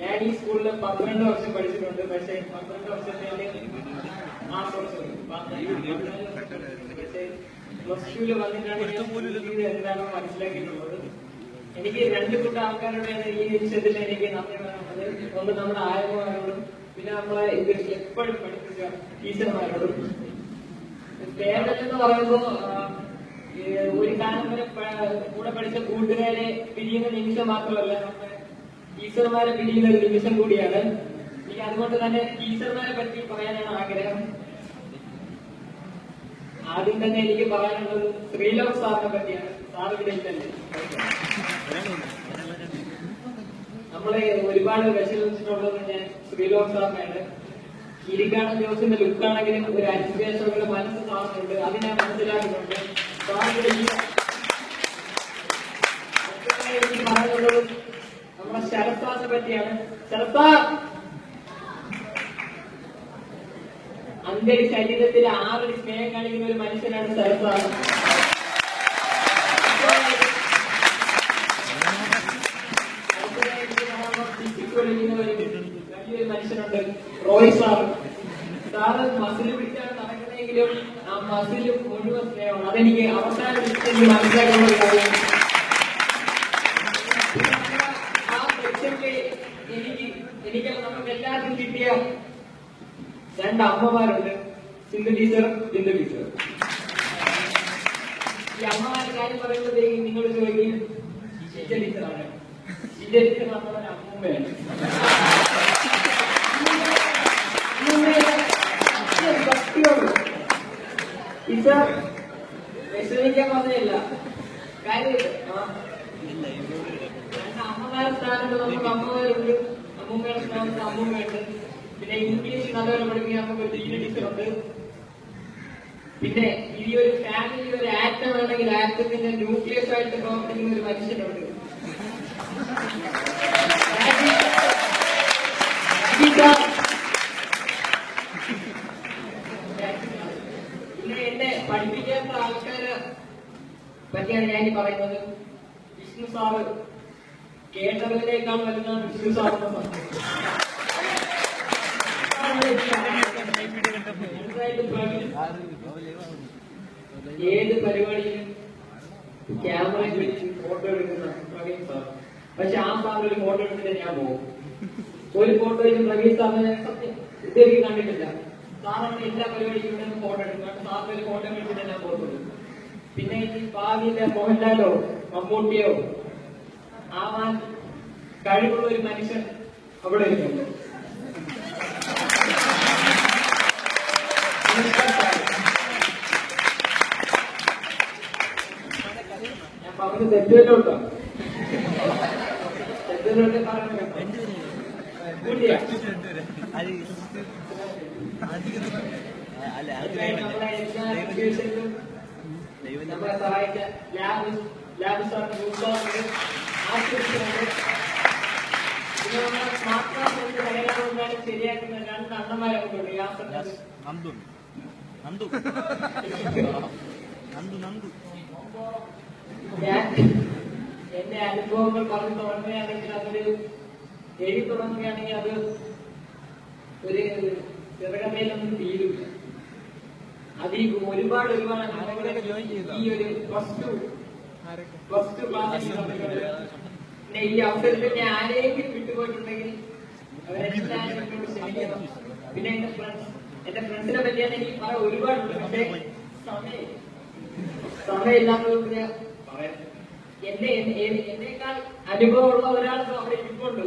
ഞാൻ ഈ സ്കൂളിൽ 12 വർഷം പഠിച്ചിട്ടുണ്ട്. പക്ഷെ 12 വർഷത്തേക്ക് പക്ഷെ +2 വന്നിട്ടാണ് എന്താണോ മനസ്സിലാക്കിയിട്ടുള്ളത്. എനിക്ക് 2 കൂട്ടം ആൾക്കാരോടാണ് ഈ വിഷയത്തിൽ എനിക്ക് നന്ദി പറയാനുള്ളത്. ഒന്ന് നമ്മുടെ ആയമാരോടും പിന്നെ നമ്മളെ ഇത് എപ്പോഴും പഠിപ്പിച്ച ടീച്ചർമാരോടും. വേദന എന്ന് പറയുമ്പോൾ ഒരു കാലം വരെ കൂടെ പഠിച്ച കൂട്ടുകാരെ പിരിയുന്ന നിമിഷം മാത്രമല്ല, നമ്മുടെ ടീച്ചർമാരെ പിരിയുന്ന ഒരു നിമിഷം കൂടിയാണ്. എനിക്ക് അതുകൊണ്ട് തന്നെ ടീച്ചർമാരെ പറ്റി പറയാനാണ് ആഗ്രഹം. ആദ്യം തന്നെ എനിക്ക് പറയാനുള്ളത് ശ്രീലോക് സാറിനെ പറ്റിയാണ്. സാർ വിളിച്ചല്ലേ, നമ്മളെ ഒരുപാട് വിഷമിച്ചിട്ടുള്ളത് ഞാൻ ശ്രീലോക് സാറിനാണ്. ഇരിക്കാണ് ജോസിന്റെ ലുക്കാണെങ്കിലും ഒരു അന്വേഷണങ്ങളുടെ മനസ്സ് സാറിനുണ്ട്, അത് ഞാൻ മനസ്സിലാക്കുന്നുണ്ട്. എനിക്ക് പറയാനുള്ളത് നമ്മുടെ ശരത് സാറിനെ പറ്റിയാണ്. ശരത് സാർ അന്റെ ശരീരത്തിൽ 6 സ്നേഹം കാണിക്കുന്ന ഒരു മനുഷ്യനാണ് ശരത് സാർ. വലിയൊരു മനുഷ്യനുണ്ട് റോയ് സാർ. സാറ് മസിൽ പിടിച്ചാണ് നടക്കുന്നതെങ്കിലും ആ മസിൽ മുഴുവൻ സ്നേഹമാണ്. അതെനിക്ക് അവസാനം മനസ്സിലാക്കുന്ന ഒരു കാര്യം. ആ സെക്ഷനിൽ എനിക്ക് നമുക്ക് എല്ലാവർക്കും കിട്ടിയ 2 അമ്മമാരുണ്ട്, സിന്ധു ടീച്ചർ, ബിന്ദു ടീച്ചർ. ഈ അമ്മമാരുടെ കാര്യം പറയുമ്പോഴത്തേക്കും നിങ്ങൾ ചോദിക്കും ഷീജ ടീച്ചറാണ്. ഷീജ ടീച്ചർ നമ്മുടെ അമ്മൂമ്മയാണ്. ടീച്ചർ വിശ്രമിക്കാൻ പറഞ്ഞല്ല കാര്യം. 2 അമ്മമാരുടെ സ്ഥാനത്ത് നമുക്ക് അമ്മമാരുണ്ട്, അമ്മൂമ്മയുടെ സ്ഥാനത്ത് അമ്മൂമ്മയുണ്ട്. പിന്നെ ഇംഗ്ലീഷ് നല്ലപോലെ പഠിപ്പിക്കാൻ നമുക്ക് ഒരു ടീച്ചർ ടീച്ചറുണ്ട്. പിന്നെ ഈ ഒരു ഫാമിലി ഒരു ആറ്റം ആണെങ്കിൽ ആറ്റത്തിന്റെ ന്യൂക്ലിയസ് ആയിട്ട് പ്രവർത്തിക്കുന്ന ഒരു മനുഷ്യനുണ്ട്. പിന്നെ എന്നെ പഠിപ്പിക്കാത്ത ആൾക്കാരെ പറ്റിയാണ് ഞാൻ ഈ പറയുന്നത്. വിഷ്ണു സാറ് കേട്ടവരിലേക്കാണ് വരുന്നതാണ് വിഷ്ണു സാറിന്റെ സംഭവം. ഏത് പരിപാടിയിലും ക്യാമറ പിടിച്ച് ഫോട്ടോ എടുക്കുന്ന പ്രവീൺ സാർ. പക്ഷെ ആ സാർ ഒരു ഫോട്ടോ എടുത്തിട്ട് ഞാൻ പോകും. ഒരു ഫോട്ടോയിലും പ്രവീൺ സാറിനെ സത്യം ഇതുവരെയും കണ്ടിട്ടില്ല. സാറിന് എല്ലാ പരിപാടിക്കും ഫോട്ടോ എടുക്കും. സാറിന് ഒരു ഫോട്ടോ എടുത്തിട്ട് ഞാൻ പോകുള്ളൂ. പിന്നെ ഈ ഭാവിയിലെ മോഹൻലാലോ മമ്മൂട്ടിയോ ആവാൻ കഴിവുള്ള ഒരു മനുഷ്യൻ അവിടെ ഇരിക്കുന്നു. ഞാൻ പറഞ്ഞ് തെറ്റുവല്ലോട്ടോ, തെറ്റുവല്ലോട്ട് പറഞ്ഞു നമ്മളെ സഹായിച്ച ലാബ് സാറിന് ആശുപത്രിയുണ്ട്. പിന്നെ നമ്മളെ സ്മാർട്ട് ക്ലാസ് കൊണ്ട് കൈകാര്യം ശരിയാക്കുന്ന 2 അണ്ണന്മാരൊക്കെയുണ്ട്. ഞാൻ എന്റെ അനുഭവങ്ങൾ പറഞ്ഞു തുടങ്ങുകയാണെങ്കിൽ അതൊരു എഴുതി തുടങ്ങുകയാണെങ്കിൽ അത് ഒരു ചെറുകഥയിലൊന്നും തീരില്ല. അതിൽ ഒരുപാട് ഈ ഒരു +2 ക്ലാസ്സിൽ പിന്നെ ഈ അവസരത്തിൽ ഞാൻ ആരെങ്കിലും വിട്ടുപോയിട്ടുണ്ടെങ്കിൽ അവരെല്ലാവരും ക്ഷമിക്കണം. പിന്നെ എന്റെ ഫ്രണ്ട്സിനെ പറ്റിയാണ് എനിക്ക് പറയാൻ ഒരുപാടുണ്ട്. പക്ഷേ സമയമില്ലാത്തതുകൊണ്ട് ഞാൻ പറയാം. എന്നേക്കാൾ അനുഭവമുള്ള ഒരാൾക്ക് അവിടെ ഇരിപ്പുണ്ട്.